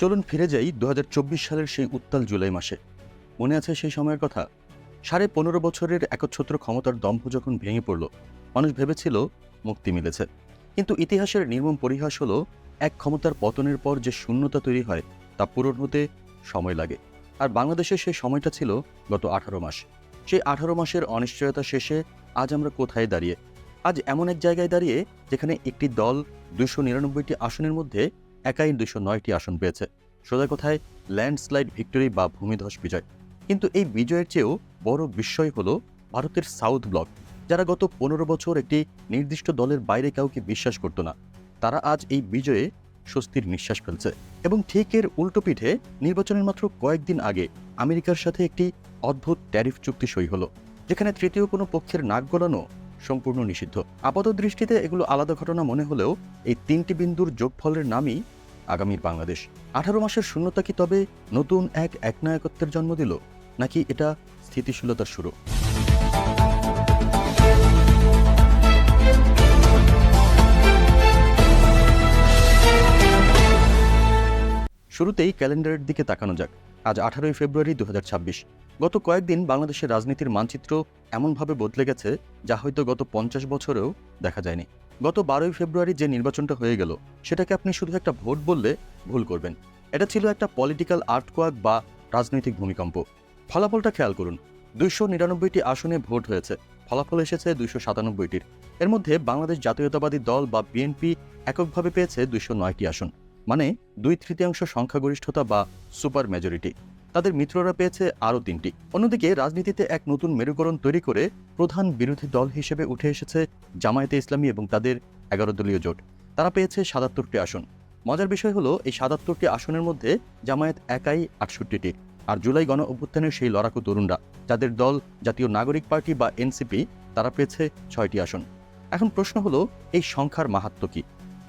চলুন ফিরে যাই ২০২৪ সালের সেই উত্তাল জুলাই মাসে। মনে আছে সেই সময়ের কথা? ১৫.৫ বছরের একচ্ছত্র ক্ষমতার দম্ভ যখন ভেঙে পড়ল, মানুষ ভেবেছিল মুক্তি মিলেছে। কিন্তু ইতিহাসের নির্মম পরিহাস হলো, এক ক্ষমতার পতনের পর যে শূন্যতা তৈরি হয় তা পূরণ হতে সময় লাগে। আর বাংলাদেশের সেই সময়টা ছিল গত ১৮ মাস। সেই ১৮ মাসের অনিশ্চয়তা শেষে আজ আমরা কোথায় দাঁড়িয়ে? আজ এমন এক জায়গায় দাঁড়িয়ে যেখানে একটি দল ২৯৯টি আসনের মধ্যে একাই ২০৯টি আসন পেয়েছে। সোজা কথায় ল্যান্ডস্লাইড ভিক্টরি বা ভূমিধস বিজয়। কিন্তু এই বিজয়ের চেয়েও বড় বিস্ময় হলো ভারতের সাউথ ব্লক, যারা গত ১৫ বছর একটি নির্দিষ্ট দলের বাইরে কাউকে বিশ্বাস করত না, তারা আজ এই বিজয়ে স্বস্তির নিঃশ্বাস ফেলছে। এবং ঠিক এর উল্টো পিঠে নির্বাচনের মাত্র কয়েকদিন আগে আমেরিকার সাথে একটি অদ্ভুত ট্যারিফ চুক্তি সই হলো, যেখানে তৃতীয় কোনো পক্ষের নাক গলানো সম্পূর্ণ নিষিদ্ধ। আপাত দৃষ্টিতে এগুলো আলাদা ঘটনা মনে হলেও এই তিনটি বিন্দুর যোগফলের নামই আগামীর বাংলাদেশ। ১৮ মাসের শূন্যতা কি তবে নতুন এক একনায়কত্বের জন্ম দিল, নাকি এটা স্থিতিশীলতার শুরু? শুরুতেই ক্যালেন্ডারের দিকে তাকানো যাক। আজ ১৮ই ফেব্রুয়ারি ২০২৬। গত কয়েকদিন বাংলাদেশের রাজনীতির মানচিত্র এমনভাবে বদলে গেছে যা হয়তো গত ৫০ বছরেও দেখা যায়নি। গত ১২ই ফেব্রুয়ারি যে নির্বাচনটা হয়ে গেল, সেটাকে আপনি শুধু একটা ভোট বললে ভুল করবেন। এটা ছিল একটা পলিটিক্যাল আর্টকোয়াক বা রাজনৈতিক ভূমিকম্প। ফলাফলটা খেয়াল করুন। ২৯৯টি আসনে ভোট হয়েছে, ফলাফল এসেছে ২৯৭টির। এর মধ্যে বাংলাদেশ জাতীয়তাবাদী দল বা বিএনপি এককভাবে পেয়েছে ২০৯টি আসন, মানে ২/৩ সংখ্যাগরিষ্ঠতা বা সুপার মেজরিটি। তাদের মিত্ররা পেয়েছে আরও ৩টি। অন্যদিকে রাজনীতিতে এক নতুন মেরুকরণ তৈরি করে প্রধান বিরোধী দল হিসেবে উঠে এসেছে জামায়াতে ইসলামী এবং তাদের ১১ দলীয় জোট। তারা পেয়েছে ৭৭টি আসন। মজার বিষয় হলো, এই ৭৭টি আসনের মধ্যে জামায়াত একাই ৬৮টি। আর জুলাই গণ অভ্যুত্থানের সেই লড়াকু তরুণরা, যাদের দল জাতীয় নাগরিক পার্টি বা এনসিপি, তারা পেয়েছে ৬টি আসন। এখন প্রশ্ন হলো, এই সংখ্যার মাহাত্ম্য কি?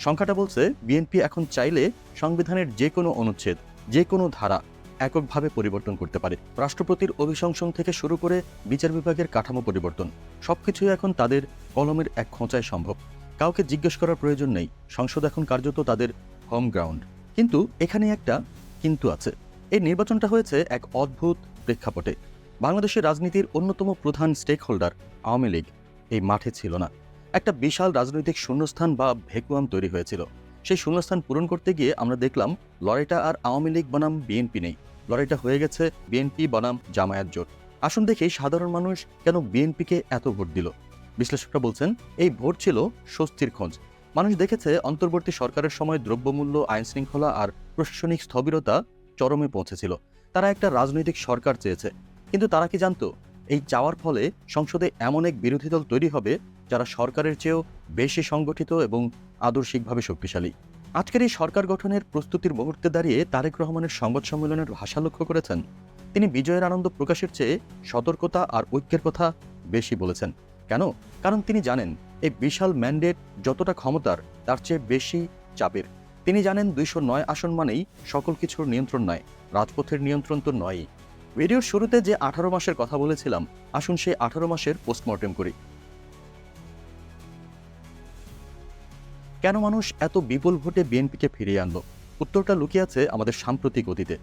সংখ্যাটা বলছে বিএনপি এখন চাইলে সংবিধানের যে কোনো অনুচ্ছেদ, যে কোনো ধারা এককভাবে পরিবর্তন করতে পারে। রাষ্ট্রপতির অভিশংসন থেকে শুরু করে বিচার বিভাগের কাঠামো পরিবর্তন, সবকিছুই এখন তাদের কলমের এক খোঁচায় সম্ভব। কাউকে জিজ্ঞেস করার প্রয়োজন নেই। সংসদ এখন কার্যত তাদের হোম গ্রাউন্ড। কিন্তু এখানে একটা কিন্তু আছে। এই নির্বাচনটা হয়েছে এক অদ্ভুত প্রেক্ষাপটে। বাংলাদেশের রাজনীতির অন্যতম প্রধান স্টেক হোল্ডার আওয়ামী লীগ এই মাঠে ছিল না। একটা বিশাল রাজনৈতিক শূন্যস্থান বা ভ্যাকুয়াম তৈরি হয়েছিল। সেই শূন্যস্থান পূরণ করতে গিয়ে আমরা দেখলাম লড়াইটা আর আওয়ামী লীগ বনাম বিএনপি নেই, লড়াইটা হয়ে গেছে বিএনপি বনাম জামায়াত জোট। আসুন দেখি সাধারণ মানুষ কেন বিএনপিকে এত ভোট দিল। বিশ্লেষকরা বলছেন, এই ভোট ছিল স্বস্তির খোঁজ। মানুষ দেখেছে অন্তর্বর্তী সরকারের সময় দ্রব্যমূল্য, আইনশৃঙ্খলা আর প্রশাসনিক স্থবিরতা চরমে পৌঁছেছিল। তারা একটা রাজনৈতিক সরকার চেয়েছে। কিন্তু তারা কি জানতো, এই চাওয়ার ফলে সংসদে এমন এক বিরোধী দল তৈরি হবে যারা সরকারের চেয়েও বেশি সংগঠিত এবং আদর্শিকভাবে শক্তিশালী? আজকের এই সরকার গঠনের প্রস্তুতির মুহূর্তে দাঁড়িয়ে তারেক রহমানের সংবাদ সম্মেলনের ভাষা লক্ষ্য করেছেন। তিনি বিজয়ের আনন্দ প্রকাশের চেয়ে সতর্কতা আর ঐক্যের কথা বেশি বলেছেন। কেন? কারণ তিনি জানেন এই বিশাল ম্যান্ডেট যতটা ক্ষমতার, তার চেয়ে বেশি চাপের। তিনি জানেন ২০৯ আসন মানেই সকল কিছুর নিয়ন্ত্রণ নয়, রাজপথের নিয়ন্ত্রণ তো নয়ই। ভিডিওর শুরুতে যে ১৮ মাসের কথা বলেছিলাম, আসুন সেই ১৮ মাসের পোস্টমর্টেম করি। কেন মানুষ এত বিপুল ভোটে বিএনপিকে ফিরিয়ে আনলো? উত্তরটা লুকিয়ে আছে আমাদের সাম্প্রতিক অতীতে।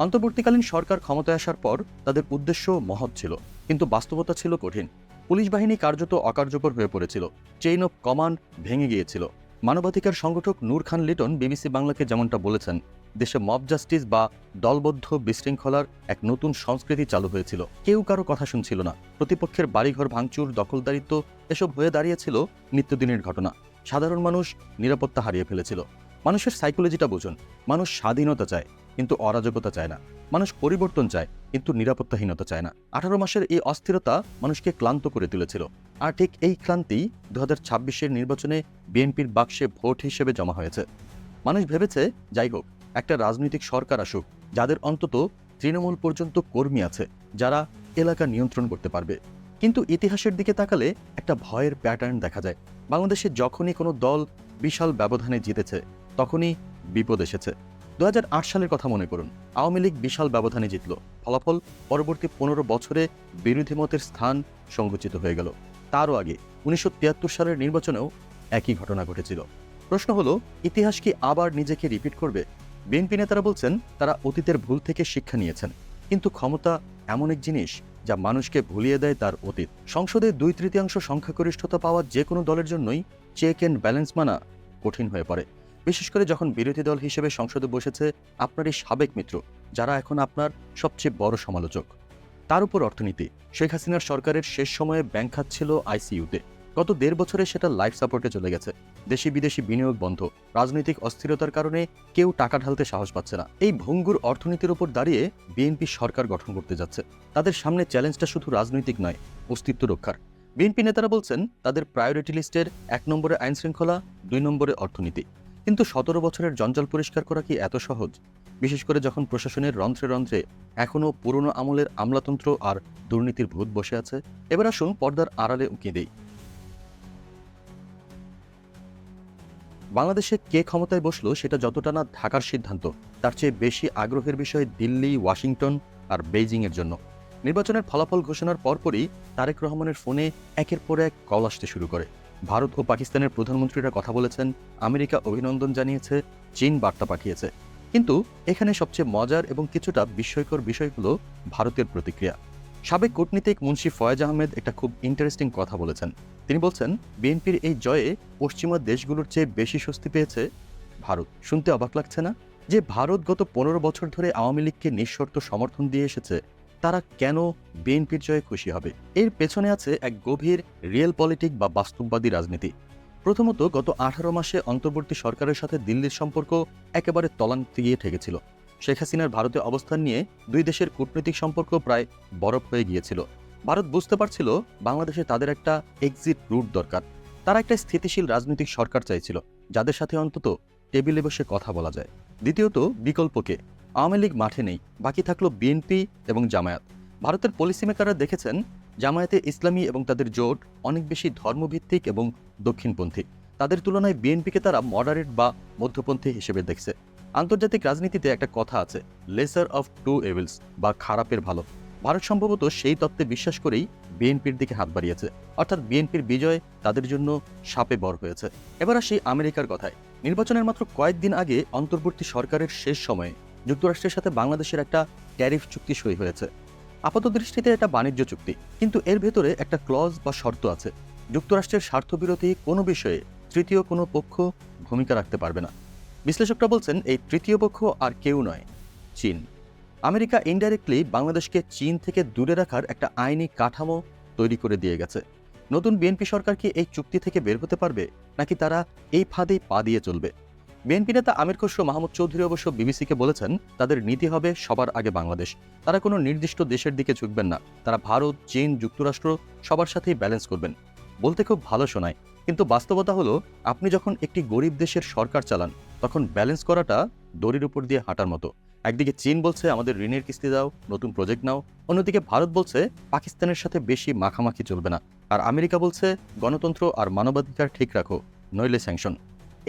অন্তর্বর্তীকালীন সরকার ক্ষমতায় আসার পর তাদের উদ্দেশ্য মহৎ ছিল, কিন্তু বাস্তবতা ছিল কঠিন। পুলিশ বাহিনী কার্যত অকার্যকর হয়ে পড়েছিল, চেইন অফ কমান্ড ভেঙে গিয়েছিল। মানবাধিকার সংগঠক নূর খান লিটন বিবিসি বাংলাকে যেমনটা বলেছেন, দেশে মব জাস্টিস বা দলবদ্ধ বিশৃঙ্খলার এক নতুন সংস্কৃতি চালু হয়েছিল। কেউ কারো কথা শুনছিল না। প্রতিপক্ষের বাড়িঘর ভাঙচুর, দখলদারিত্ব এসব হয়ে দাঁড়িয়েছিল নিত্যদিনের ঘটনা। সাধারণ মানুষ নিরাপত্তা হারিয়ে ফেলেছিল। মানুষের সাইকোলজিটা বুঝুন। মানুষ স্বাধীনতা চায়, কিন্তু অরাজকতা চায় না। মানুষ পরিবর্তন চায়, কিন্তু নিরাপত্তাহীনতা চায় না। ১৮ মাসের এই অস্থিরতা মানুষকে ক্লান্ত করে তুলেছিল। আর ঠিক এই ক্লান্তি ২০২৬-এর নির্বাচনে বিএনপির বাক্সে ভোট হিসেবে জমা হয়েছে। মানুষ ভেবেছে, যাই হোক, একটা রাজনৈতিক সরকার আসুক, যাদের অন্তত তৃণমূল পর্যন্ত কর্মী আছে, যারা এলাকা নিয়ন্ত্রণ করতে পারবে। কিন্তু ইতিহাসের দিকে তাকালে একটা ভয়ের প্যাটার্ন দেখা যায়। বাংলাদেশে যখনই কোনো দল বিশাল ব্যবধানে জিতেছে, তখনই বিপদ এসেছে। ২০০৮ সালের কথা মনে করুন। আওয়ামী লীগ বিশাল ব্যবধানে জিতল। ফলাফল, পরবর্তী ১৫ বছরে বিরোধী মতের স্থান সংকুচিত হয়ে গেল। তারও আগে ১৯৭৩ সালের নির্বাচনেও একই ঘটনা ঘটেছিল। প্রশ্ন হলো, ইতিহাস কি আবার নিজেকে রিপিট করবে? বিএনপি নেতারা বলছেন তারা অতীতের ভুল থেকে শিক্ষা নিয়েছেন, কিন্তু ক্ষমতা এমন এক জিনিস যা মানুষকে ভুলিয়ে দেয় তার অতীত। সংসদে 2/3 সংখ্যাগরিষ্ঠতা পাওয়া যে কোনো দলের জন্যই চেক অ্যান্ড ব্যালেন্স মানা কঠিন হয়ে পড়ে, বিশেষ করে যখন বিরোধী দল হিসেবে সংসদে বসেছে আপনারই সাবেক মিত্র, যারা এখন আপনার সবচেয়ে বড় সমালোচক। তার উপর অর্থনীতি। শেখ হাসিনার সরকারের শেষ সময়ে ব্যাংক খাতছিল আইসিইউতে। গত 1.5 বছরে সেটা লাইফ সাপোর্টে চলে গেছে। দেশি বিদেশি বিনিয়োগ বন্ধ, রাজনৈতিক অস্থিরতার কারণে কেউ টাকা ঢালতে সাহস পাচ্ছে না। এই ভঙ্গুর অর্থনীতির উপর দাঁড়িয়ে বিএনপি সরকার গঠন করতে যাচ্ছে। তাদের সামনে চ্যালেঞ্জটা শুধু রাজনৈতিক নয়, অস্তিত্ব রক্ষার। বিএনপি নেতারা বলছেন তাদের প্রায়োরিটি লিস্টের 1 নম্বরে আইন শৃঙ্খলা, 2 নম্বরে অর্থনীতি। কিন্তু 17 বছরের জঞ্জাল পরিষ্কার করা কি এত সহজ? বিশেষ করে যখন প্রশাসনের রন্ধ্রে রন্ধ্রে এখনও পুরনো আমলের আমলাতন্ত্র আর দুর্নীতির ভূত বসে আছে। এবার আসুন পর্দার আড়ালে উঁকি দেই। বাংলাদেশে কে ক্ষমতায় বসলো সেটা যতটা না ঢাকার সিদ্ধান্ত, তার চেয়ে বেশি আগ্রহের বিষয় দিল্লি, ওয়াশিংটন আর বেইজিংয়ের জন্য। নির্বাচনের ফলাফল ঘোষণার পরপরই তারেক রহমানের ফোনে একের পর এক কল আসতে শুরু করে। ভারত ও পাকিস্তানের প্রধানমন্ত্রীরা কথা বলেছেন, আমেরিকা অভিনন্দন জানিয়েছে, চীন বার্তা পাঠিয়েছে। কিন্তু এখানে সবচেয়ে মজার এবং কিছুটা বিস্ময়কর বিষয় হলো ভারতের প্রতিক্রিয়া। সাবেক কূটনীতিক মুন্সি ফয়েজ আহমেদ একটা খুব ইন্টারেস্টিং কথা বলেছেন। তিনি বলছেন, বিএনপির এই জয়ে পশ্চিমা দেশগুলোর চেয়ে বেশি স্বস্তি পেয়েছে ভারত। শুনতে অবাক লাগছে না? যে ভারত গত 15 বছর ধরে আওয়ামী লীগকে নিঃশর্ত সমর্থন দিয়ে এসেছে, তারা কেন বিএনপির জয়ে খুশি হবে? এর পেছনে আছে এক গভীর রিয়েল পলিটিক বা বাস্তববাদী রাজনীতি। প্রথমত, গত 18 মাসে অন্তর্বর্তী সরকারের সাথে দিল্লির সম্পর্ক একেবারে তলানিতে গিয়ে ঠেকেছিল। শেখ হাসিনার ভারতে অবস্থান নিয়ে দুই দেশের কূটনৈতিক সম্পর্ক প্রায় বরফ হয়ে গিয়েছিল। ভারত বুঝতে পারছিল বাংলাদেশে তাদের একটা এক্সিট রুট দরকার। তারা একটা স্থিতিশীল রাজনৈতিক সরকার চাইছিল, যাদের সাথে অন্তত টেবিলে বসে কথা বলা যায়। দ্বিতীয়ত, বিকল্পকে। আওয়ামী লীগ মাঠে নেই, বাকি থাকলো বিএনপি এবং জামায়াত। ভারতের পলিসি মেকাররা দেখেছেন জামায়াতে ইসলামী এবং তাদের জোট অনেক বেশি ধর্মভিত্তিক এবং দক্ষিণপন্থী। তাদের তুলনায় বিএনপিকে তারা মডারেট বা মধ্যপন্থী হিসেবে দেখছে। আন্তর্জাতিক রাজনীতিতে একটা কথা আছে, লেসার অফ টু এভিলস, বা খারাপের ভালো। ভারত সম্ভবত সেই তত্ত্বে বিশ্বাস করেই বিএনপির দিকে হাত বাড়িয়েছে, অর্থাৎ বিএনপির বিজয় তাদের জন্য শাপে বর হয়েছে। এবার আসি আমেরিকার কথায়। নির্বাচনের মাত্র কয়েকদিন আগে অন্তর্বর্তী সরকারের শেষ সময়ে যুক্তরাষ্ট্রের সাথে বাংলাদেশের একটা ট্যারিফ চুক্তি সই হয়েছে। আপাতদৃষ্টিতে এটা বাণিজ্য চুক্তি, কিন্তু এর ভেতরে একটা ক্লজ বা শর্ত আছে। যুক্তরাষ্ট্রের স্বার্থবিরোধী কোনো বিষয়ে তৃতীয় কোনো পক্ষ ভূমিকা রাখতে পারবে না। বিশ্লেষকরা বলছেন এই তৃতীয় পক্ষ আর কেউ নয়, চীন। আমেরিকা ইনডাইরেক্টলি বাংলাদেশকে চীন থেকে দূরে রাখার একটা আইনি কাঠামো তৈরি করে দিয়ে গেছে। নতুন বিএনপি সরকার কি এই চুক্তি থেকে বের হতে পারবে, নাকি তারা এই ফাঁদেই পা দিয়ে চলবে? বিএনপি নেতা আমির খসরু মাহমুদ চৌধুরী অবশ্য বিবিসিকে বলেছেন, তাদের নীতি হবে সবার আগে বাংলাদেশ। তারা কোনো নির্দিষ্ট দেশের দিকে ঝুঁকবেন না। তারা ভারত, চীন, যুক্তরাষ্ট্র সবার সাথেই ব্যালেন্স করবেন। বলতে খুব ভালো শোনায়, কিন্তু বাস্তবতা হলো আপনি যখন একটি গরিব দেশের সরকার চালান, তখন ব্যালেন্স করাটা দড়ির উপর দিয়ে হাঁটার মতো। একদিকে চীন বলছে আমাদের ঋণের কিস্তি দাও, নতুন প্রজেক্ট নাও। অন্যদিকে ভারত বলছে পাকিস্তানের সাথে বেশি মাখামাখি চলবে না। আর আমেরিকা বলছে গণতন্ত্র আর মানবাধিকার ঠিক রাখো, নইলে স্যাংশন।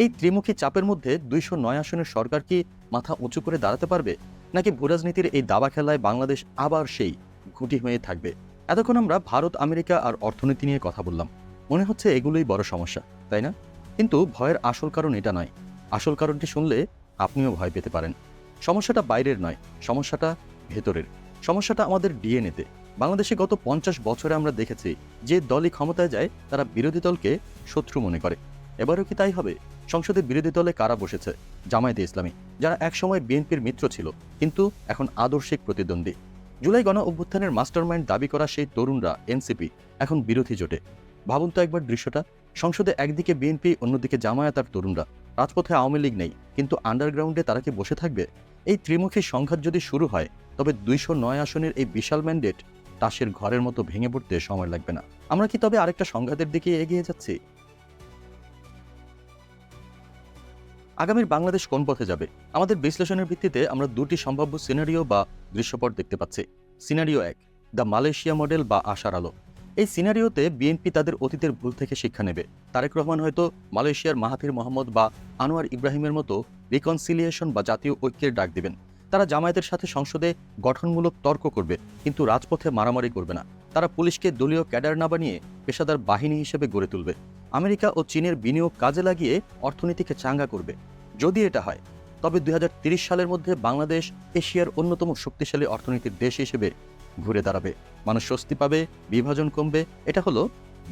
এই ত্রিমুখী চাপের মধ্যে 209 আসনের সরকার কি মাথা উঁচু করে দাঁড়াতে পারবে, নাকি ভূরাজনীতির এই দাবা খেলায় বাংলাদেশ আবার সেই ঘুঁটি হয়ে থাকবে? এতক্ষণ আমরা ভারত, আমেরিকা আর অর্থনীতি নিয়ে কথা বললাম। মনে হচ্ছে এগুলোই বড় সমস্যা, তাই না? কিন্তু ভয়ের আসল কারণ এটা নয়। আসল কারণটি শুনলে আপনিও ভয় পেতে পারেন। সমস্যাটা বাইরের নয়, সমস্যাটা ভেতরের। সমস্যাটা আমাদের ডিএনএতে। বাংলাদেশে গত 50 বছরে আমরা দেখেছি যে দলই ক্ষমতায় যায় তারা বিরোধী দলকে শত্রু মনে করে। এবারও কি তাই হবে? সংসদে বিরোধী দলে কারা বসেছে? জামায়াতে ইসলামী, যারা একসময় বিএনপির মিত্র ছিল কিন্তু এখন আদর্শিক প্রতিদ্বন্দ্বী। জুলাই গণ অভ্যুত্থানের মাস্টারমাইন্ড দাবি করা সেই তরুণরা এনসিপি এখন বিরোধী জোটে। ভাবুন তো একবার দৃশ্যটা, সংসদে একদিকে বিএনপি, অন্যদিকে জামায়াত আর তরুণরা। রাজপথে আওয়ামী লীগ নেই, কিন্তু আন্ডারগ্রাউন্ডে তারা কি বসে থাকবে? এই ত্রিমুখী সংঘাত যদি শুরু হয়, তবে 209 আসনের এই বিশাল ম্যান্ডেট তাসের ঘরের মতো ভেঙে পড়তে সময় লাগবে না। আমরা কি তবে আরেকটা সংঘাতের দিকে এগিয়ে যাচ্ছি? আগামীর বাংলাদেশ কোন পথে যাবে? আমাদের বিশ্লেষণের ভিত্তিতে আমরা দুটি সম্ভাব্য সিনারিও বা দৃশ্যপট দেখতে পাচ্ছি। সিনারিও 1, দ্য মালয়েশিয়া মডেল বা আশার আলো। এই সিনারিওতে বিএনপি তাদের অতীতের ভুল থেকে শিক্ষা নেবে। তারেক রহমান হয়তো মালয়েশিয়ার মাহাথির মোহাম্মদ বা আনোয়ার ইব্রাহিমের মতো রিকনসিলিয়েশন বা জাতীয় ঐক্যের ডাক দিবেন। তারা জামায়াতের সাথে সংসদে গঠনমূলক তর্ক করবে, কিন্তু রাজপথে মারামারি করবে না। তারা পুলিশকে দলীয় ক্যাডার না বানিয়ে পেশাদার বাহিনী হিসেবে গড়ে তুলবে। আমেরিকা ও চীনের বিনিয়োগ কাজে লাগিয়ে অর্থনীতিকে চাঙ্গা করবে। যদি এটা হয়, তবে 2030 সালের মধ্যে বাংলাদেশ এশিয়ার অন্যতম শক্তিশালী অর্থনীতির দেশ হিসেবে ঘুরে দাঁড়াবে। মানুষ স্বস্তি পাবে, বিভাজন কমবে। এটা হলো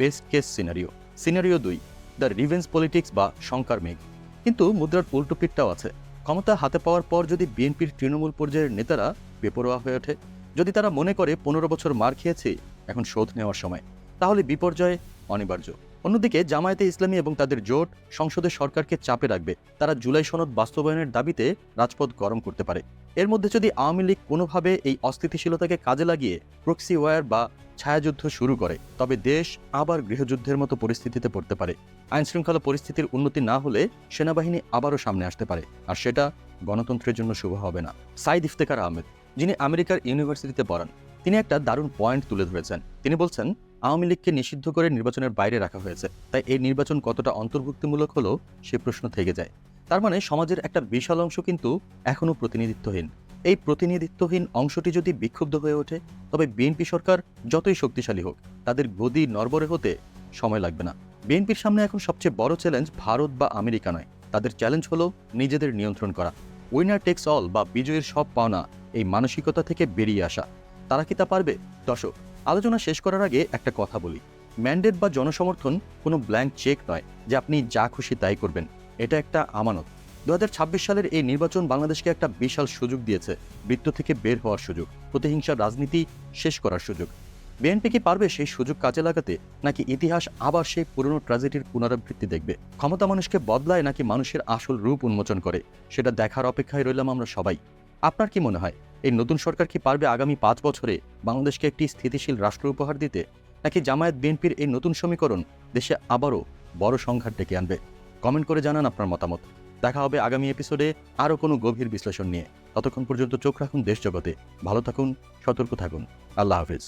best case scenario. Scenario 2, the revenge politics বা শঙ্কার মেঘ। কিন্তু মুদ্রার উল্টো পিঠটাও আছে। ক্ষমতা হাতে পাওয়ার পর যদি বিএনপির তৃণমূল পর্যায়ের নেতারা বেপরোয়া হয়ে ওঠে, যদি তারা মনে করে 15 বছর মার খেয়েছে, এখন শোধ নেওয়ার সময়, তাহলে বিপর্যয় অনিবার্য। অন্যদিকে জামায়াতে ইসলামী এবং তাদের জোট সংসদে সরকারকে চাপে রাখবে। তারা জুলাই সনদ বাস্তবায়নের দাবিতে রাজপথ গরম করতে পারে। এর মধ্যে যদি আওয়ামী লীগ কোনোভাবে এই অস্থিতিশীলতাকে কাজে লাগিয়ে প্রক্সি ওয়ার বা ছায়াযুদ্ধ শুরু করে, তবে দেশ আবার গৃহযুদ্ধের মতো পরিস্থিতিতে পড়তে পারে। আইনশৃঙ্খলা পরিস্থিতির উন্নতি না হলে সেনাবাহিনী আবারও সামনে আসতে পারে, আর সেটা গণতন্ত্রের জন্য শুভ হবে না। সাইদ ইফতেখার আহমেদ, যিনি আমেরিকার ইউনিভার্সিটিতে পড়ান, তিনি একটা দারুণ পয়েন্ট তুলে ধরেছেন। তিনি বলছেন, আওয়ামী লীগকে নিষিদ্ধ করে নির্বাচনের বাইরে রাখা হয়েছে, তাই এই নির্বাচন কতটা অন্তর্ভুক্তিমূলক হলো সে প্রশ্ন থেকে যায়। তার মানে সমাজের একটা বিশাল অংশ কিন্তু এখনও প্রতিনিধিত্বহীন। এই প্রতিনিধিত্বহীন অংশটি যদি বিক্ষুব্ধ হয়ে ওঠে, তবে বিএনপি সরকার যতই শক্তিশালী হোক, তাদের গদি নড়বড়ে হতে সময় লাগবে না। বিএনপির সামনে এখন সবচেয়ে বড় চ্যালেঞ্জ ভারত বা আমেরিকা নয়, তাদের চ্যালেঞ্জ হলো নিজেদের নিয়ন্ত্রণ করা। উইনার টেক্স অল বা বিজয়ের সব পাওনা, এই মানসিকতা থেকে বেরিয়ে আসা। তারা কি তা পারবে? দর্শক, আলোচনা শেষ করার আগে একটা কথা বলি, ম্যান্ডেট বা জনসমর্থন কোনো ব্ল্যাঙ্ক চেক নয় যে আপনি যা খুশি তাই করবেন। এটা একটা আমানত। 2026 সালের এই নির্বাচন বাংলাদেশকে একটা বিশাল সুযোগ দিয়েছে, বৃত্ত থেকে বের হওয়ার সুযোগ, প্রতিহিংসার রাজনীতি শেষ করার সুযোগ। বিএনপি কি পারবে সেই সুযোগ কাজে লাগাতে, নাকি ইতিহাস আবার সেই পুরনো ট্র্যাজেডির পুনরাবৃত্তি দেখবে? ক্ষমতা মানুষকে বদলায় নাকি মানুষের আসল রূপ উন্মোচন করে, সেটা দেখার অপেক্ষায় রইলাম আমরা সবাই। আপনার কি মনে হয়, এই নতুন সরকার কি পারবে আগামী 5 বছরে বাংলাদেশকে একটি স্থিতিশীল রাষ্ট্র উপহার দিতে, নাকি জামায়াত বিএনপির এই নতুন সমীকরণ দেশে আবারও বড় সংঘাত ডেকে আনবে? কমেন্ট করে জানান আপনার মতামত। দেখা হবে আগামী এপিসোডে আরও কোনো গভীর বিশ্লেষণ নিয়ে। ততক্ষণ পর্যন্ত চোখ রাখুন দেশ জগতে। ভালো থাকুন, সতর্ক থাকুন। আল্লাহ হাফিজ।